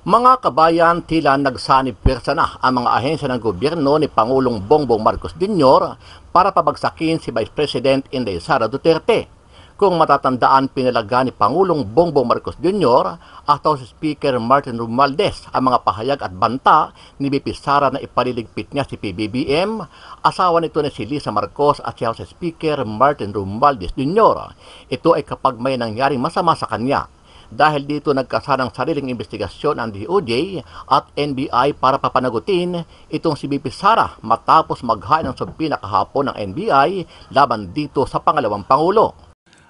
Mga kabayan, tila nagsanib pwersa na ang mga ahensya ng gobyerno ni Pangulong Bongbong Marcos Jr. para pabagsakin si Vice President Inday Sara Duterte. Kung matatandaan, pinalaga ni Pangulong Bongbong Marcos Jr. at House Speaker Martin Romualdez ang mga pahayag at banta ni VP Sara na ipaliligpit niya si PBBM, asawa nito ni si Lisa Marcos at si House Speaker Martin Romualdez Jr. Ito ay kapag may nangyaring masama sa kanya. Dahil dito nagkasanang sariling investigasyon ang DOJ at NBI para papanagutin itong si VP Sara matapos maghain ng subpoena kahapon ng NBI laban dito sa pangalawang Pangulo.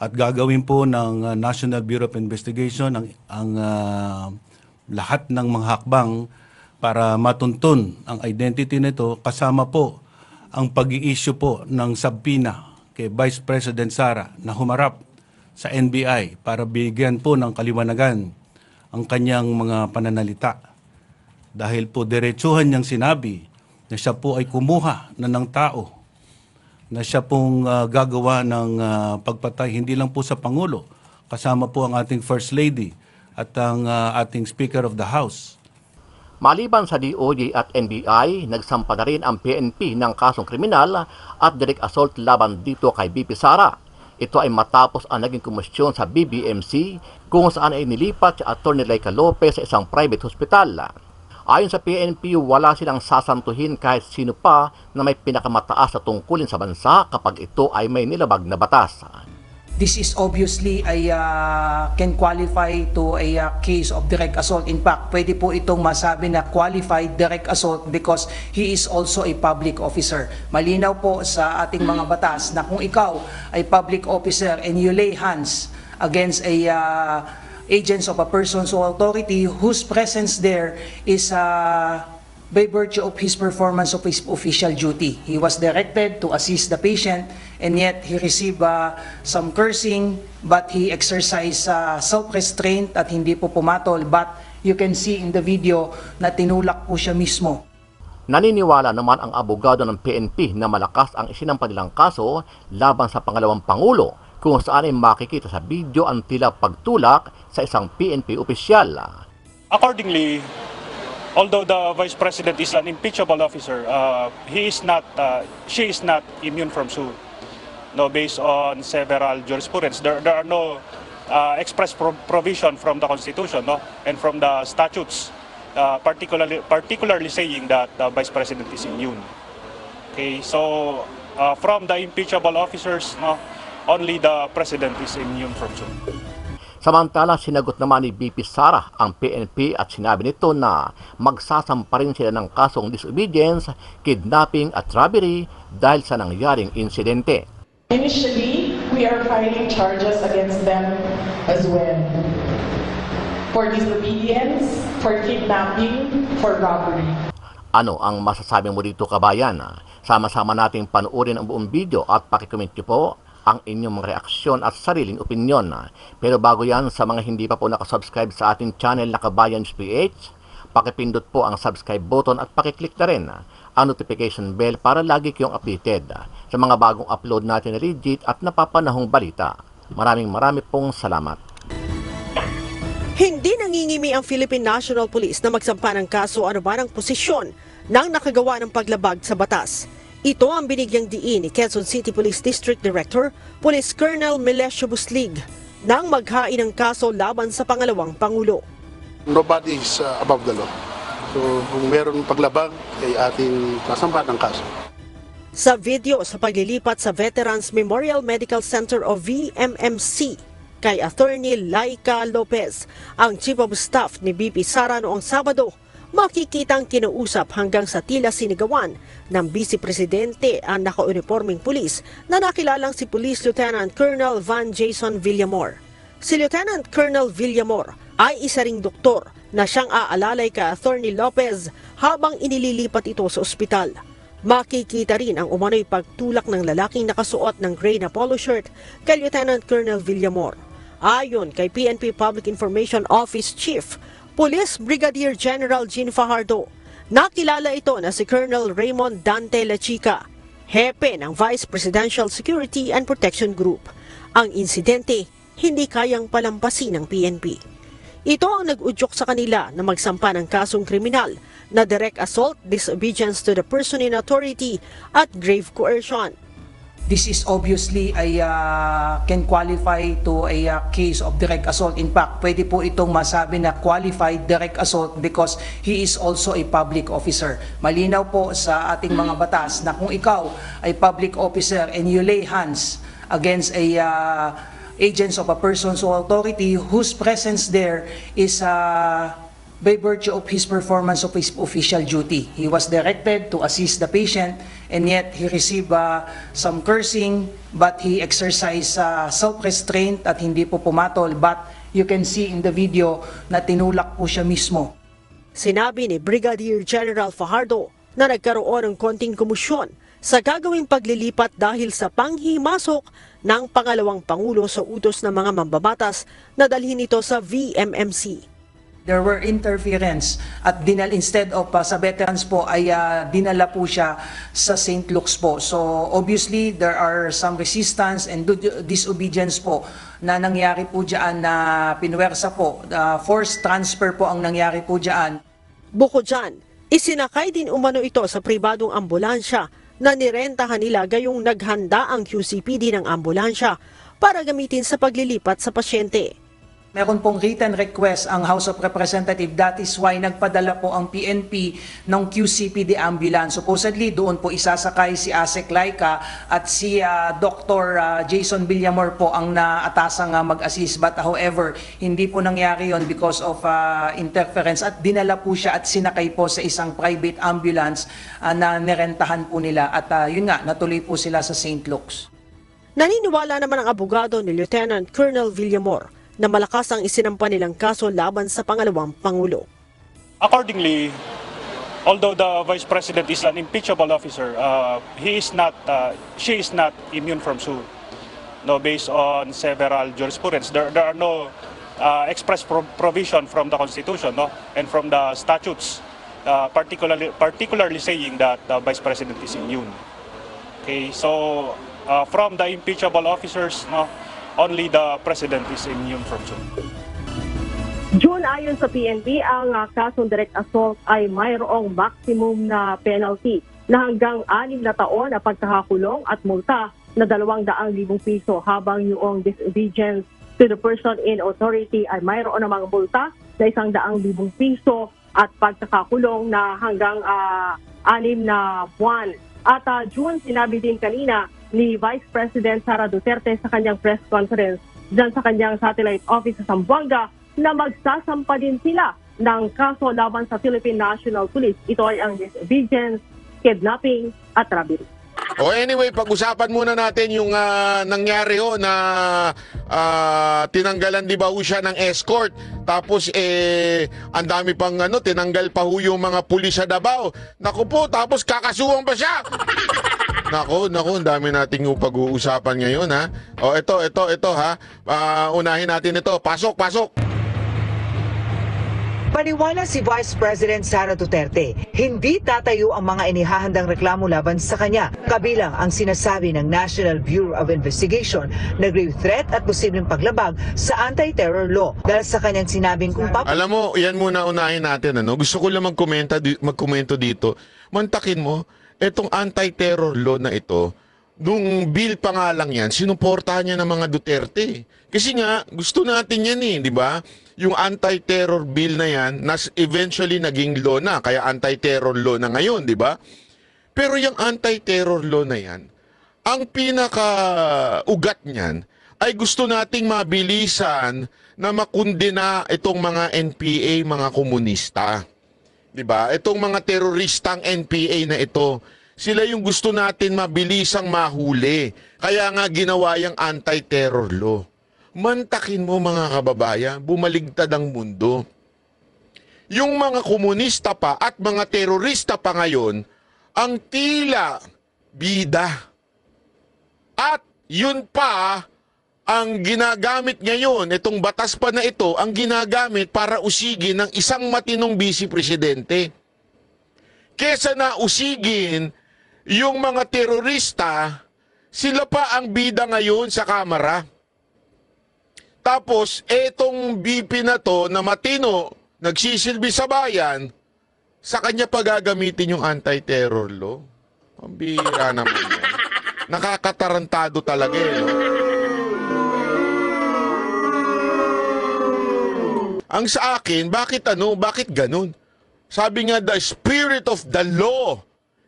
At gagawin po ng National Bureau of Investigation ang lahat ng mga hakbang para matuntun ang identity nito, kasama po ang pag-i-issue po ng subpoena kay Vice President Sara na humarap sa NBI para bigyan po ng kaliwanagan ang kanyang mga pananalita. Dahil po diretsuhan niyang sinabi na siya po ay kumuha na ng tao, na siya pong gagawa ng pagpatay hindi lang po sa Pangulo, kasama po ang ating First Lady at ang ating Speaker of the House. Maliban sa DOJ at NBI, nagsampa na rin ang PNP ng kasong kriminal at direct assault laban dito kay VP Sara. Ito ay matapos ang naging komisyon sa BBMC kung saan ay nilipat si Atty. Laika Lopez sa isang private hospital. Ayon sa PNP, wala silang sasantuhin kahit sino pa na may pinakamataas na tungkulin sa bansa kapag ito ay may nilabag na batas. This is obviously can qualify to a case of direct assault. In fact, pwede po itong masabi na qualified direct assault because he is also a public officer. Malinaw po sa ating mga batas na kung ikaw ay public officer and you lay hands against agents of a person's authority whose presence there is by virtue of his performance of his official duty. He was directed to assist the patient and yet he received some cursing, but he exercised self-restraint at hindi po pumatol. But you can see in the video na tinulak po siya mismo. Naniniwala naman ang abogado ng PNP na malakas ang isinampa nilang kaso laban sa pangalawang Pangulo kung saan ay makikita sa video ang tila pagtulak sa isang PNP opisyal. Accordingly, although the Vice President is an impeachable officer, she is not immune from suit. No, based on several jurisprudence, there are no express provision from the Constitution, no, and from the statutes, particularly saying that the Vice President is immune. Okay, so from the impeachable officers, no, only the President is immune from suit. Samantala, sinagot naman ni VP Sara ang PNP at sinabi nito na magsasampa rin sila ng kasong disobedience, kidnapping at robbery dahil sa nangyaring insidente. Initially, we are filing charges against them as well for disobedience, for kidnapping, for robbery. Ano ang masasabi mo dito, kabayan? Sama-sama nating panoorin ang buong video at pakicomment niyo po ang inyong mga reaksyon at sariling opinyon. Pero bago yan, sa mga hindi pa po nakasubscribe sa ating channel na Kabayan News PH, pakipindot po ang subscribe button at pakiclick na rin ang notification bell para lagi kayong updated sa mga bagong upload natin na legit at napapanahong balita. Maraming pong salamat. Hindi nangingimi ang Philippine National Police na magsampa ng kaso anuman ang posisyon ng nakagawa ng paglabag sa batas. Ito ang binigyang diin ni Quezon City Police District Director, Police Colonel Melesio Buslig, nang maghain ng kaso laban sa pangalawang Pangulo. Nobody is above the law. So kung meron paglabag, ay ating sasampa ng kaso. Sa video sa paglilipat sa Veterans Memorial Medical Center o VMMC kay Attorney Laika Lopez, ang Chief of Staff ni VP Sara noong Sabado, makikitang kinausap hanggang sa tila sinigawan ng Vice Presidente ang naka-uniforming pulis na nakilalang si Police Lieutenant Colonel Van Jason Villamor. Si Lieutenant Colonel Villamor ay isa ring doktor na siyang aalalay kay Attorney Lopez habang inililipat ito sa ospital. Makikita rin ang umano'y pagtulak ng lalaking nakasuot ng gray na polo shirt kay Lieutenant Colonel Villamor. Ayon kay PNP Public Information Office Chief Police Brigadier General Jean Fajardo, nakilala ito na si Colonel Raymond Dante Lachica, hepe ng Vice Presidential Security and Protection Group. Ang insidente hindi kayang palampasin ng PNP. Ito ang nag-udyok sa kanila na magsampa ng kasong kriminal na direct assault, disobedience to the person in authority at grave coercion. This is obviously can qualify to a case of direct assault. In fact, pwede po itong masabi na qualified direct assault because he is also a public officer. Malinaw po sa ating mga batas na kung ikaw ay public officer and you lay hands against a agents of a person's authority whose presence there is by virtue of his performance of his official duty. He was directed to assist the patient and yet he received some cursing but he exercised self-restraint at hindi po pumatol, but you can see in the video na tinulak po siya mismo. Sinabi ni Brigadier General Fajardo na nagkaroon ng konting komosyon sa gagawing paglilipat dahil sa panghimasok ng pangalawang Pangulo sa utos ng mga mambabatas na dalhin ito sa VMMC. There were interference at instead of sa veterans po ay dinala po siya sa St. Luke's po. So obviously there are some resistance and disobedience po na nangyari po dyan na pinwersa po. Forced transfer po ang nangyari po dyan. Bukod dyan, isinakay din umano ito sa pribadong ambulansya na nirentahan nila gayong naghanda ang QCPD ng ambulansya para gamitin sa paglilipat sa pasyente. Meron pong written request ang House of Representatives. That is why nagpadala po ang PNP ng QCPD ambulance. Supposedly, doon po isasakay si Asek Laika at si Dr. Jason Villamor po ang naatasang mag-assist. But however, hindi po nangyari yon because of interference at dinala po siya at sinakay po sa isang private ambulance na nirentahan po nila. At yun nga, natuloy po sila sa St. Luke's. Naniniwala naman ang abogado ni Lieutenant Colonel Villamor na malakas ang isinampa nilang kaso laban sa pangalawang Pangulo. Accordingly, although the Vice President is an impeachable officer, she is not immune from suit. No, based on several jurisprudence, there are no express provision from the Constitution, no, and from the statutes, particularly saying that the Vice President is immune. Okay, so from the impeachable officers, no, only the President is immune from suit. June, ayon sa PNP, ang kasong direct assault ay mayroong maximum na penalty na hanggang 6 na taon na pagkakakulong at multa na 200,000 piso, habang yung disobedience to the person in authority ay mayroon namang multa na 100,000 piso at pagkakakulong na hanggang 6 na buwan. At June, sinabi din kanina ni Vice President Sara Duterte sa kanyang press conference dyan sa kanyang satellite office sa Zamboanga na magsasampa din sila ng kaso laban sa Philippine National Police. Ito ay ang disobedience, kidnapping at robbery. Anyway, pag-usapan muna natin yung nangyari na tinanggalan di ba siya ng escort, tapos ang dami pang tinanggal pa yung mga pulis sa Davao. Naku po, tapos kakasuhan pa siya. Nako, ang dami nating pag-uusapan ngayon, ha. Ito ha. Unahin natin ito. Pasok. Paniwala si Vice President Sara Duterte, hindi tatayo ang mga inihahandang reklamo laban sa kanya, kabilang ang sinasabi ng National Bureau of Investigation na grave threat at posibleng paglabag sa anti-terror law. Dahil sa kanyang sinabing Alam mo, yan muna unahin natin. Gusto ko lang magkomento dito. Mantakin mo, itong anti-terror law na ito, nung bill pa nga lang yan, sinuportahan niya ng mga Duterte. Kasi nga, gusto natin yan di ba? Yung anti-terror bill na yan, eventually naging law na, kaya anti-terror law na ngayon, di ba? Pero yung anti-terror law na yan, ang pinaka-ugat niyan, ay gusto nating mabilisan na makundina itong mga NPA, mga komunista. Diba? Itong mga teroristang NPA na ito, sila yung gusto natin mabilisang mahuli. Kaya nga ginawa yung anti-terror law. Mantakin mo mga kababayan, bumaligtad ang mundo. Yung mga komunista pa at mga terorista pa ngayon, ang tila bida. At yun pa, ang ginagamit ngayon, itong batas pa na ito, ang ginagamit para usigin ng isang matinong vice-presidente. Kesa na usigin yung mga terorista, sila pa ang bida ngayon sa Kamara. Tapos, etong BP na to na matino, nagsisilbi sa bayan, sa kanya pagagamitin yung anti-terror law. Pambira naman yan. Nakakatarantado talaga no? Ang sa akin, bakit ganun? Sabi nga, the spirit of the law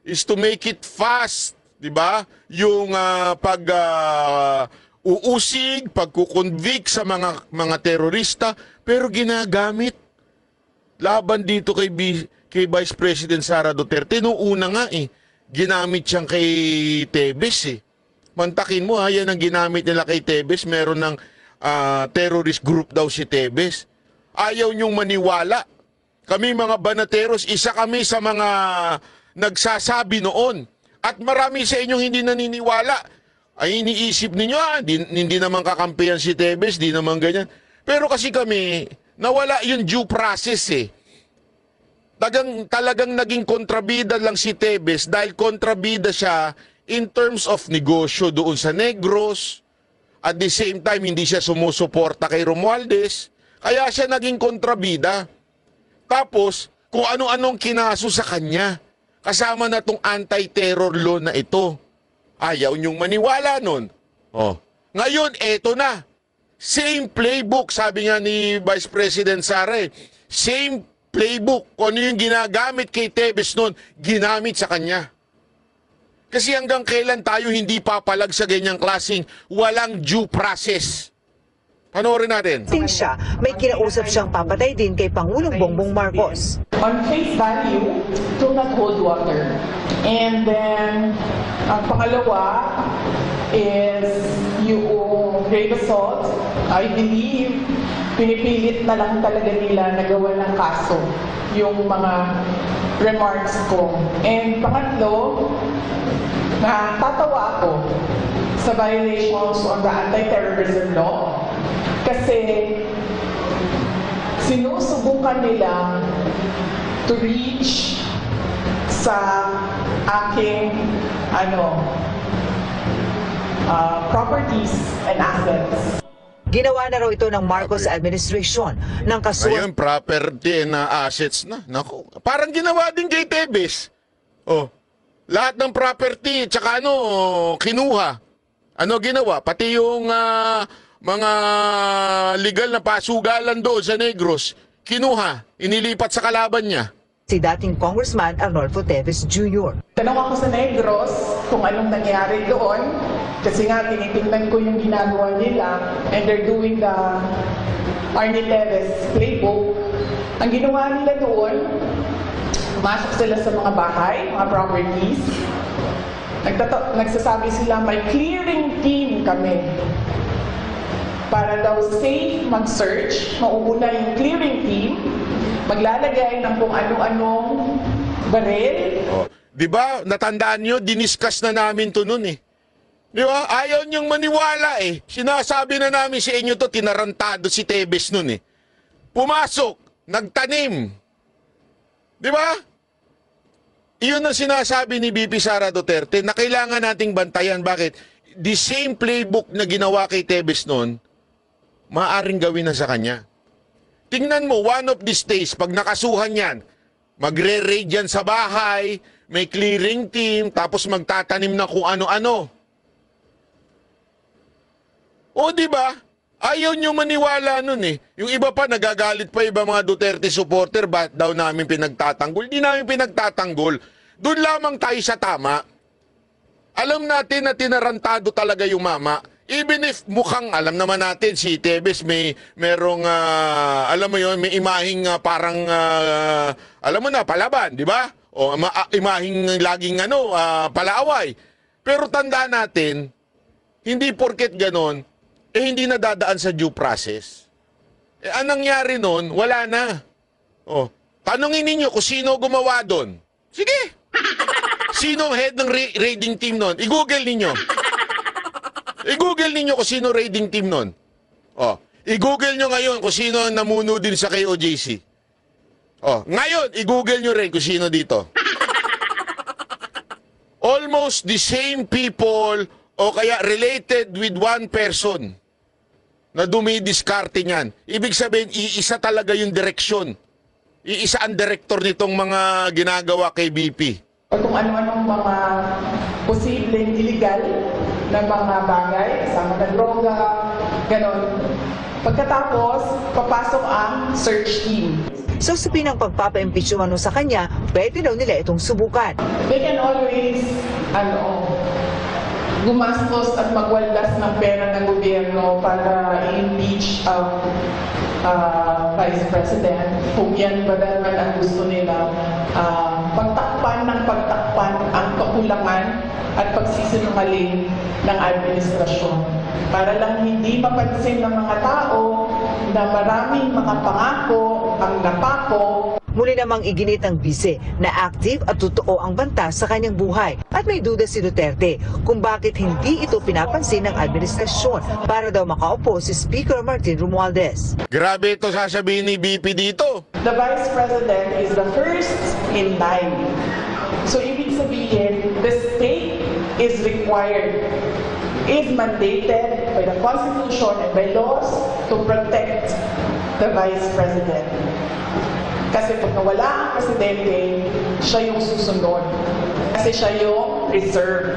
is to make it fast. Diba? Yung uusig, pagkukonvict sa mga terorista, pero ginagamit laban dito kay Vice President Sara Duterte. Noong una nga ginamit siyang kay Tebes Mantakin mo yan ang ginamit nila kay Tebes. Meron ng terrorist group daw si Tebes. Ayaw niyong maniwala. Kami mga banateros, isa kami sa mga nagsasabi noon. At marami sa inyong hindi naniniwala. Ay iniisip ninyo, hindi naman kakampihan si Tebes, di naman ganyan. Pero kasi kami, nawala yung due process Talagang naging kontrabida lang si Tebes dahil kontrabida siya in terms of negosyo doon sa Negros. At the same time, hindi siya sumusuporta kay Romualdez. Kaya siya naging kontrabida. Tapos, kung ano-anong kinaso sa kanya. Kasama na tong anti-terror law na ito. Ayaw niyong maniwala nun. Ngayon, eto na. Same playbook, sabi nga ni Vice President Sara. Same playbook. Kung ano yung ginagamit kay Tebes nun, ginamit sa kanya. Kasi hanggang kailan tayo hindi papalag sa ganyang klaseng walang due process? Panoorin natin. Siya, may kinausap siyang papatay din kay Pangulong Bongbong Marcos. On face value, it will not hold water. And then, ang pangalawa is yung grave assault. I believe, pinipilit na lang talaga nila nagawa ng kaso yung mga remarks ko. And pangatlo, natatawa ako sa violations on the anti-terrorism law. Kasi sinusubukan nila to reach sa aking properties and assets. Ginawa na raw ito ng Marcos administration ng kasuhan. Ngayon, property na assets na. Naku, parang ginawa din kay Tebes. Lahat ng property, tsaka kinuha. Ano ginawa? Pati yung mga legal na pasugalan doon sa Negros, kinuha, inilipat sa kalaban niya. Si dating Congressman Arnolfo Teves Jr. Tanong ako sa Negros kung anong nangyari doon. Kasi nga, tinitingnan ko yung ginagawa nila and they're doing the Arnie Teves playbook. Ang ginawa nila doon, pumasok sila sa mga bahay, mga properties. Nagsasabi sila, may clearing team kami. Para daw safe mag-search, mauuna yung clearing team, maglalagay ng kung ano-anong baril. Diba, natandaan nyo, diniscuss na namin to nun Diba, ayaw niyong maniwala Sinasabi na namin sa inyo to, tinarantado si Tebes nun Pumasok, nagtanim. Diba? Iyon ang sinasabi ni BP Sara Duterte na kailangan nating bantayan. Bakit? The same playbook na ginawa kay Tebes nun, maaaring gawin na sa kanya. Tingnan mo, one of these days, pag nakasuhan yan, magre-raid yan sa bahay, may clearing team, tapos magtatanim na kung ano-ano. Diba? Ayaw nyo maniwala nun Yung iba pa, nagagalit pa iba mga Duterte supporter, ba't daw namin pinagtatanggol? Di namin pinagtatanggol. Doon lamang tayo sa tama. Alam natin na tinarantado talaga yung mama. Even if mukhang, alam naman natin, si Tebes merong, alam mo yun, may imahing parang, alam mo na, palaban, di ba? O imahing laging palaaway. Pero tandaan natin, hindi porket ganon, hindi nadadaan sa due process. Anong nangyari nun? Wala na. Tanungin ninyo kung sino gumawa doon. Sige. Sino head ng raiding team nun? I-google ninyo. I-google ninyo kung sino raiding team nun. I-google nyo ngayon kung sino namuno din sa KOJC. Ngayon, i-google nyo rin kung sino dito. Almost the same people o kaya related with one person na dumidiskarte niyan. Ibig sabihin, iisa talaga yung direksyon. Iisa ang direktor nitong mga ginagawa kay BP. O kung ano-anong mga posibleng illegal na mga bagay, kasama na droga, ganon. Pagkatapos, papasok ang search team. So sa pinang pagpapa-impeach umano sa kanya, pwede daw nila itong subukan. They can always, gumastos at magwaldas ng pera ng gobyerno para i-impeach ang Vice President. Kung yan ba naman ang gusto nila, pagtakpan ang kakulangan at pagsisinungaling ng administrasyon. Para lang hindi mapansin ng mga tao na maraming mga pangako ang napako. Muli namang iginit ng bise na active at totoo ang banta sa kanyang buhay at may duda si Duterte kung bakit hindi ito pinapansin ng administrasyon para daw makaupo si Speaker Martin Romualdez. Grabe ito sasabihin ni BP dito. The Vice President is the first in line. So ibig sabihin, the state is required, is mandated by the Constitution and by laws to protect the Vice President. Kasi pag nawala ang presidente, siya yung susunod. Kasi siya yung reserve.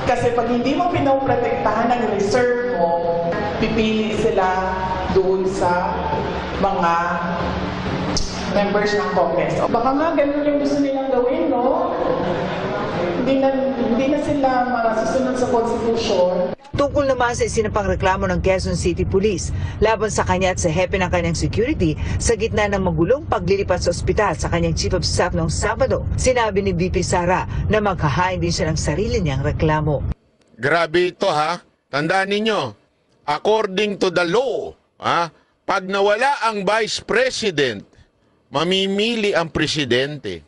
Kasi pag hindi mo pinoprotektahan ng reserve mo, pipili sila doon sa mga members ng Congress. Baka nga ganun yung gusto nilang gawin, no? Hindi na sila masusunod sa Constitution. Tungkol naman sa isinampang reklamo ng Quezon City Police laban sa kanya at sa hepe ng kanyang security sa gitna ng magulong paglilipat sa ospital sa kanyang Chief of Staff noong Sabado, sinabi ni BP Sara na maghahain din siya ng sarili niyang reklamo. Grabe ito ha. Tandaan ninyo, according to the law, pag nawala ang Vice President, mamimili ang presidente.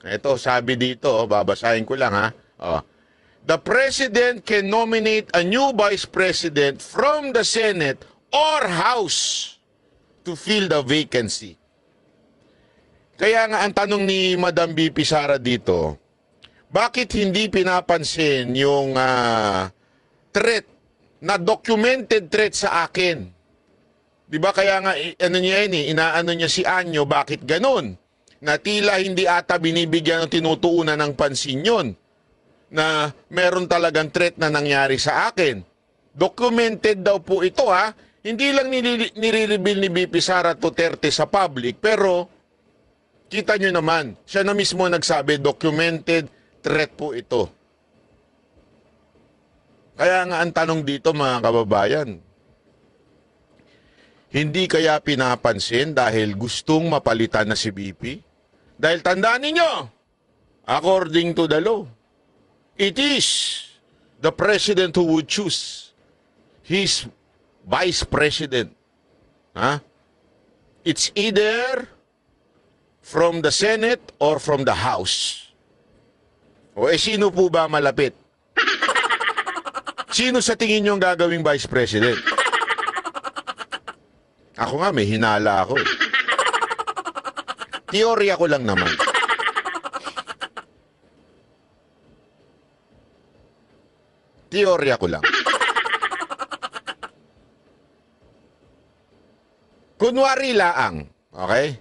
Ito, sabi dito, babasahin ko lang ha. The President can nominate a new Vice President from the Senate or House to fill the vacancy. Kaya nga ang tanong ni Madam BP Sara dito, bakit hindi pinapansin yung threat, na documented threat sa akin? Di ba kaya nga, inaano niya si Anyo, bakit ganun? Na tila hindi ata binibigyan ng tinutuunan ng pansin yun, na meron talagang threat na nangyari sa akin. Documented daw po ito ha. Hindi lang nire-reveal ni BP Sara Duterte sa public, pero kita nyo naman, siya na mismo nagsabi, documented threat po ito. Kaya nga ang tanong dito mga kababayan, hindi kaya pinapansin dahil gustong mapalitan na si BP? Dahil tandaan ninyo, according to the law, it is the President who would choose his Vice President. It's either from the Senate or from the House. O sino po ba malapit? Sino sa tingin nyo ang gagawing Vice President? Ako nga, may hinala ako. Teorya ko lang naman. Teorya ko lang. Kunwari laang, okay?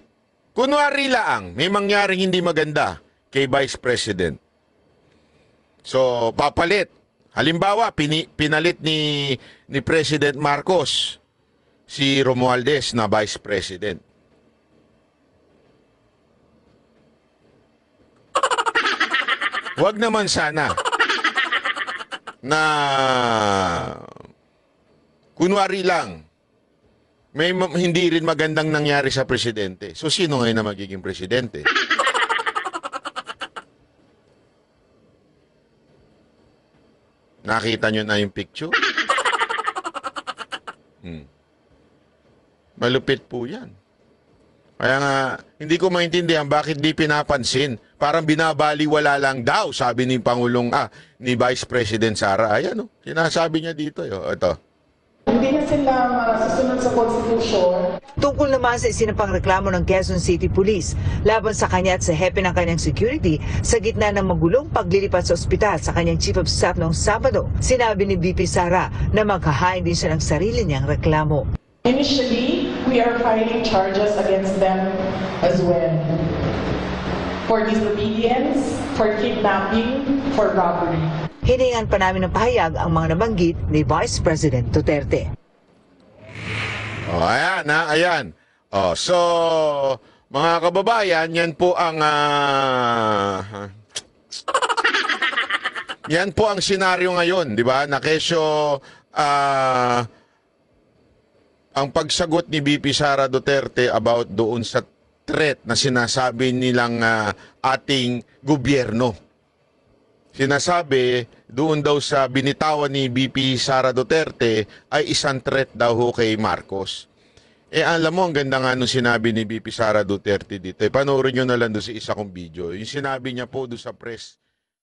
Kunwari laang, may mangyaring hindi maganda kay Vice President. So, papalit. Halimbawa, pinalit ni President Marcos si Romualdez na Vice President. Huwag naman sana na kunwari lang may hindi rin magandang nangyari sa presidente. So sino ngayon na magiging presidente? Nakita nyo na yung picture? Malupit po yan. Kaya nga, hindi ko maintindihan bakit di pinapansin. Parang binabaliwala lang daw, sabi ni Pangulong, ni Vice President Sara. Ayan, sinasabi niya dito. Ito. Hindi na sila masusunod sa Constitution. Tungkol naman sa isinapang reklamo ng Quezon City Police laban sa kanya at sa hepe ng kanyang security sa gitna ng magulong paglilipat sa ospital sa kanyang Chief of Staff noong Sabado, sinabi ni VP Sara na maghahain din siya ng sarili niyang reklamo. Initially, we are filing charges against them as well. For disobedience, for kidnapping, for robbery. Hiningan pa namin ng pahayag ang mga nabanggit ni Vice President Duterte. Oh, ayan, ha, ayan. Oh, so, mga kababayan, yan po ang yan po ang senaryo ngayon, di ba? Na kesyo ang pagsagot ni VP Sara Duterte about doon sa threat na sinasabi nilang ating gobyerno. Sinasabi doon daw sa binitawan ni VP Sara Duterte ay isang threat daw ho kay Marcos. Alam mo, ang ganda nga nung sinabi ni VP Sara Duterte dito. Panoorin nyo na lang doon sa isa kong video. Yung sinabi niya po doon sa press